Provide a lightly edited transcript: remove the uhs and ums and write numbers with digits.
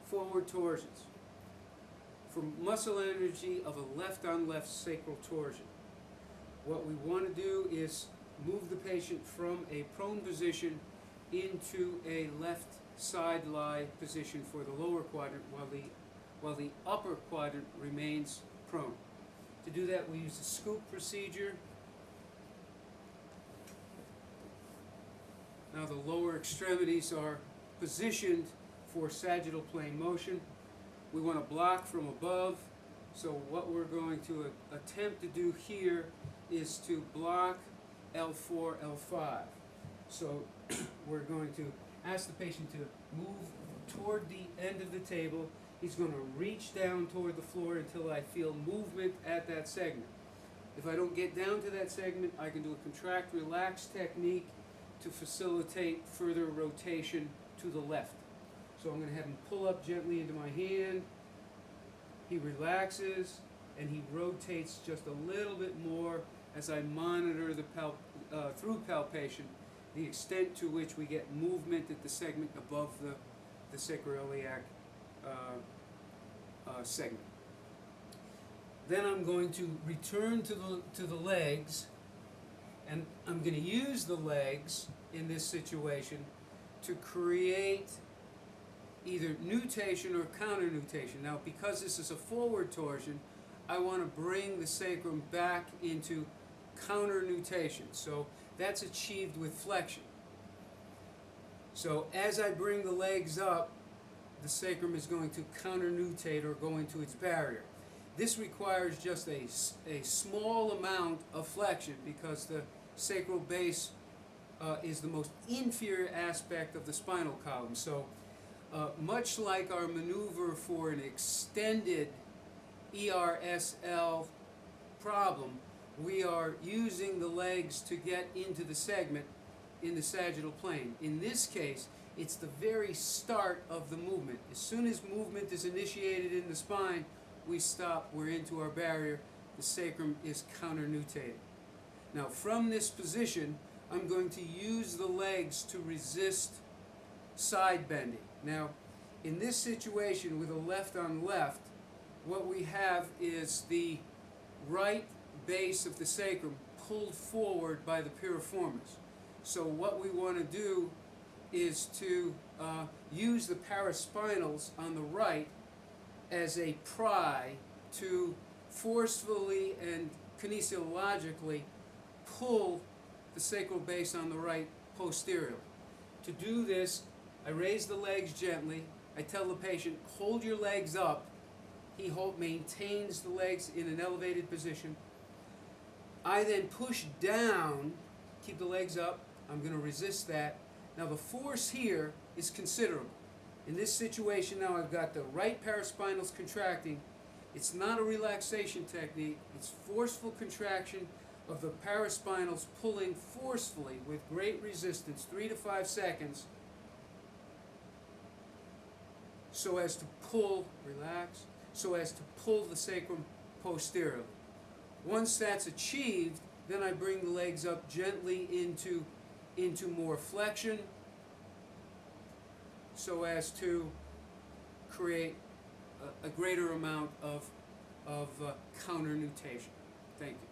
forward torsions for muscle energy of a left-on-left sacral torsion. What we want to do is move the patient from a prone position into a left side lie position for the lower quadrant while the upper quadrant remains prone. To do that, we use a scoop procedure. Now the lower extremities are positioned for sagittal plane motion. We want to block from above, so what we're going to attempt to do here is to block L4, L5. So we're going to ask the patient to move toward the end of the table. He's going to reach down toward the floor until I feel movement at that segment. If I don't get down to that segment, I can do a contract relax technique to facilitate further rotation to the left. So I'm going to have him pull up gently into my hand. He relaxes and he rotates just a little bit more as I monitor the through palpation the extent to which we get movement at the segment above the sacroiliac segment. Then I'm going to return to the legs, and I'm going to use the legs in this situation to create either nutation or counter nutation. Now, because this is a forward torsion, I want to bring the sacrum back into counter nutation. So that's achieved with flexion. So as I bring the legs up, the sacrum is going to counter nutate or go into its barrier. This requires just a small amount of flexion because the sacral base is the most inferior aspect of the spinal column. So much like our maneuver for an extended ERSL problem, we are using the legs to get into the segment in the sagittal plane. In this case, it's the very start of the movement. As soon as movement is initiated in the spine, we stop, we're into our barrier, the sacrum is counter-nutated. Now from this position, I'm going to use the legs to resist side bending. Now, in this situation with a left on left, what we have is the right base of the sacrum pulled forward by the piriformis. So what we want to do is to use the paraspinals on the right as a pry to forcefully and kinesiologically pull the sacral base on the right posteriorly. To do this, I raise the legs gently. I tell the patient, hold your legs up. He maintains the legs in an elevated position. I then push down, keep the legs up. I'm going to resist that. Now the force here is considerable. In this situation now I've got the right paraspinals contracting. It's not a relaxation technique. It's forceful contraction of the paraspinals pulling forcefully with great resistance, 3 to 5 seconds, so as to pull, relax, so as to pull the sacrum posteriorly. Once that's achieved, then I bring the legs up gently into more flexion so as to create a greater amount of counter nutation. Thank you.